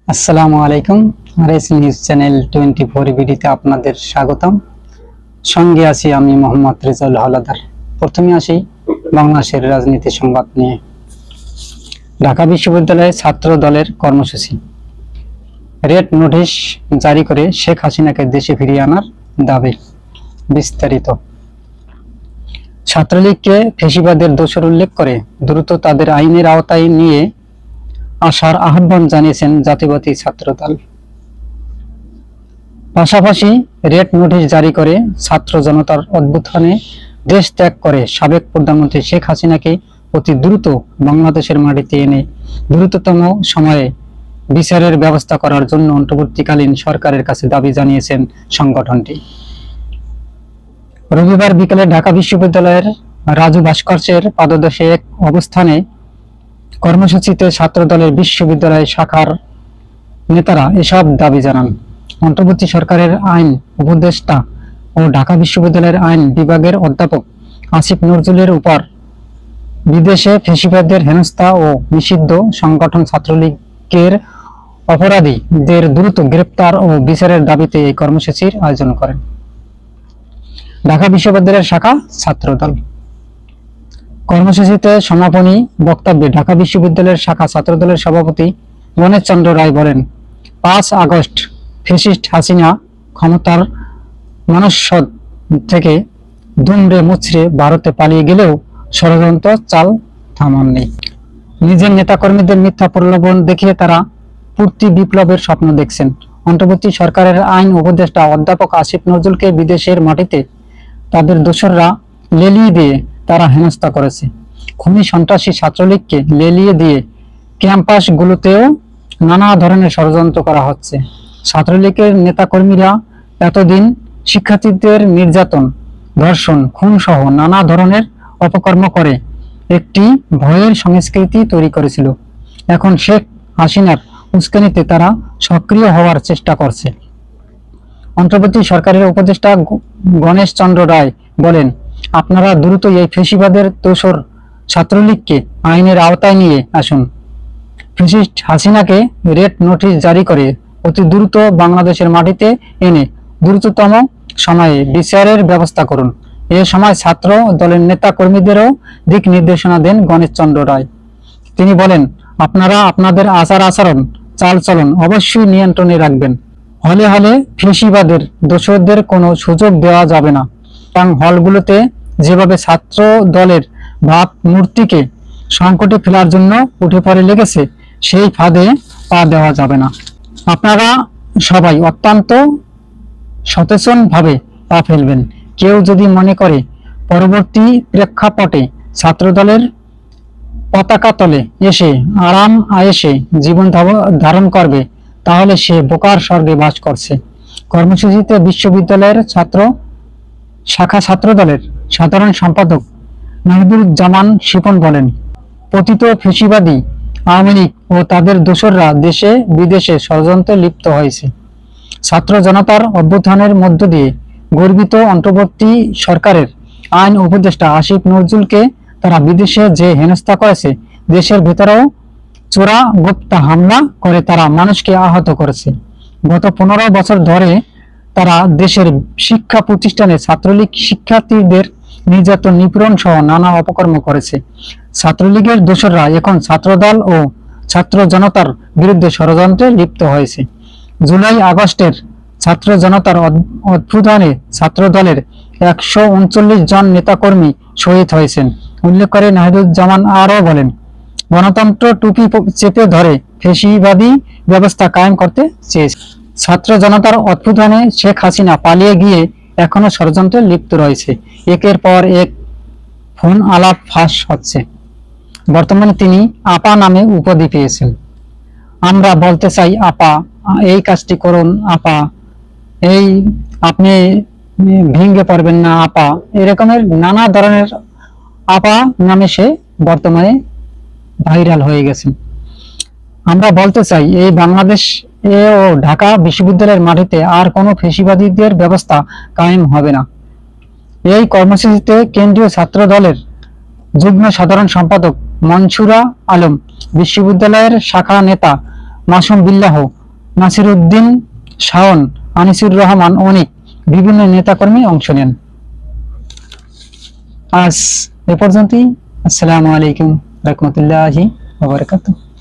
আসসালামু আলাইকুম। RS news channel 24 ভিডিওতে আপনাদের স্বাগতম। সঙ্গে আছি আমি মোহাম্মদ রেজাউল হাওলাদার। প্রথমে আসি বাংলাদেশের রাজনীতি সংবাদ নিয়ে। ঢাকা বিশ্ববিদ্যালয়ে ছাত্র দলের কর্মসূচি, রেড নোটিশ জারি করে শেখ হাসিনাকে দেশে ফিরিয়ে আনার দাবি। বিস্তারিত। ছাত্রলীগকে ফ্যাসিবাদের দোষর উল্লেখ করে দ্রুত তাদের আইনের আওতায় নিয়ে আসার আহ্বান জানিয়েছেন জাতীয়বাদী ছাত্রদল। পাশাপাশি রেড নোটিশ জারি করে ছাত্র জনতার অভ্যুত্থানে দেশ ত্যাগ করে সাবেক প্রধানমন্ত্রী শেখ হাসিনাকে অতি দ্রুত বাংলাদেশের মাটিতে এনে দ্রুততম সময়ে বিচারের ব্যবস্থা করার জন্য অন্তর্বর্তীকালীন সরকারের কাছে দাবি জানিয়েছেন সংগঠনটি। রবিবার বিকেলে ঢাকা বিশ্ববিদ্যালয়ের রাজু ভাস্কর্যের পাদদেশে এক অবস্থানে কর্মসূচিতে ছাত্রদলের বিশ্ববিদ্যালয় শাখার নেতারা এসব দাবি জানান। অন্তর্বর্তী সরকারের আইন উপদেষ্টা ও ঢাকা বিশ্ববিদ্যালয়ের আইন বিভাগের অধ্যাপক আসিফ নজরুলের উপর বিদেশে ফ্যাসিবাদের হেনস্থা ও নিষিদ্ধ সংগঠন ছাত্রলীগের অপরাধীদের দ্রুত গ্রেপ্তার ও বিচারের দাবিতে এই কর্মসূচির আয়োজন করেন ঢাকা বিশ্ববিদ্যালয়ের শাখা ছাত্রদল। কর্মসূচিতে সমাপনী বক্তব্যে ঢাকা বিশ্ববিদ্যালয়ের শাখা ছাত্রদলের সভাপতি গণেশ চন্দ্র রায় বলেন, 5 আগস্ট ফ্যাসিস্ট হাসিনা ক্ষমতার মনস্বদ থেকে দুমড়ে মুচড়ে ভারতে পালিয়ে গেলেও ষড়যন্ত্র চাল থামাননি। নিজের নেতাকর্মীদের মিথ্যা প্রলোভন দেখিয়ে তারা পূর্তি বিপ্লবের স্বপ্ন দেখছেন। অন্তর্বর্তী সরকারের আইন উপদেষ্টা অধ্যাপক আসিফ নজরুলকে বিদেশের মাটিতে তাদের দোসররা লেলিয়ে দিয়ে তারা হেনস্থা করেছে। খুনি সন্ত্রাসী ছাত্রলীগকে লেলিয়ে দিয়ে ক্যাম্পাসগুলোতেও নানা ধরনের ষড়যন্ত্র করা হচ্ছে। ছাত্রলীগের নেতাকর্মীরা এতদিন শিক্ষার্থীদের নির্যাতন, ধর্ষণ, খুন সহ নানা ধরনের অপকর্ম করে একটি ভয়ের সংস্কৃতি তৈরি করেছিল। এখন শেখ হাসিনার উস্কানিতে তারা সক্রিয় হওয়ার চেষ্টা করছে। অন্তর্বর্তী সরকারের উপদেষ্টা গণেশ চন্দ্র রায় বলেন, আপনারা দ্রুত এই ফ্যাসিবাদের দোসর ছাত্রলীগকে আইনের আওতায় নিয়ে আসুন। ফ্যাসিস্ট হাসিনাকে রেড নোটিশ জারি করে অতি দ্রুত বাংলাদেশের মাটিতে এনে দ্রুততম সময়ে বিচারের ব্যবস্থা করুন। এ সময় ছাত্র দলের নেতা কর্মীদেরও দিক নির্দেশনা দেন গণেশ চন্দ্র রায়। তিনি বলেন, আপনারা আপনাদের আচার আচরণ, চালচলন অবশ্যই নিয়ন্ত্রণে রাখবেন। হলে হলে ফ্যাসিবাদের দোসরদের কোনো সুযোগ দেওয়া যাবে না। হলগুলোতে যেভাবে ছাত্র দলের ভাবমূর্তিকে সংকটে ফেলার জন্য উঠে পড়ে লেগেছে, সেই ফাঁদে পা দেওয়া যাবে না। আপনারা সবাই অত্যন্ত সচেতন ভাবে পা ফেলবেন। কেউ যদি মনে করে পরবর্তী প্রেক্ষাপটে ছাত্রদলের পতাকা তলে এসে আরাম আয়েশে জীবন ধারণ করবে, তাহলে সে বোকার স্বর্গে বাস করছে। কর্মসূচিতে বিশ্ববিদ্যালয়ের ছাত্র শাখা ছাত্রদলের সাধারণ সম্পাদক নাহিদুজ্জামান শিপন বলেন, পতিত ফ্যাসিবাদী আওয়ামী লীগ ও তাদের দোসররা দেশে বিদেশে ষড়যন্ত্রে লিপ্ত হয়েছে। ছাত্র জনতার অভ্যুত্থানের মধ্য দিয়ে গর্বিত অন্তর্বর্তী সরকারের আইন উপদেষ্টা আসিফ নজরুলকে তারা বিদেশে যে হেনস্থা করেছে, দেশের ভেতরেও চোরা গোপ্তা হামলা করে তারা মানুষকে আহত করেছে। গত 15 বছর ধরে তারা দেশের শিক্ষা প্রতিষ্ঠানে ছাত্রলীগ শিক্ষার্থীদের নির্যাতন, নিপীড়ন সহ নানা অপকর্ম করেছে। ছাত্রলীগের দোসররা এখন ছাত্রদল ও ছাত্র জনতার বিরুদ্ধে ষড়যন্ত্রে লিপ্ত হয়েছে। জুলাই আগস্টের ছাত্র জনতার অভ্যুত্থানে ছাত্র দলের 139 জন নেতাকর্মী শহীদ হয়েছেন উল্লেখ করে নাহিদুজ্জামান আরও বলেন, গণতন্ত্র টুপি চেপে ধরে ফ্যাসিবাদী ব্যবস্থা কায়েম করতে চেয়েছে। ছাত্র জনতার অভ্যুত্থানে শেখ হাসিনা পালিয়ে গিয়ে এখনো ষড়যন্ত্রে লিপ্ত রয়েছে। একের পর এক ফোন আলাপ ফাঁস হচ্ছে। বর্তমানে তিনি আপা নামে উপাধি পেয়েছেন। আমরা বলতে চাই, আপা এই কাজটি করুন, আপা এই আপনি ভেঙে পড়বেন না, আপা এরকমের নানা ধরনের আপা নামে সে বর্তমানে ভাইরাল হয়ে গেছেন। আমরা বলতে চাই, এই বাংলাদেশ ও ঢাকা বিশ্ববিদ্যালয়ের মাটিতে আর কোনো ফ্যাসিবাদীদের ব্যবস্থা কায়েম হবে না। এই কর্মসূচিতে কেন্দ্রীয় ছাত্র দলের যুগ্ম সাধারণ সম্পাদক মনসুরা আলম, বিশ্ববিদ্যালয়ের শাখা নেতা মাসুম বিল্লাহ, নাসিরউদ্দিন শাওন, আনিসুর রহমান অনিক বিভিন্ন নেতাকর্মী অংশ নেন। আজ এ পর্যন্তই। আসসালামু আলাইকুম রাহমাতুল্লাহি ওয়া বারাকাতুহু।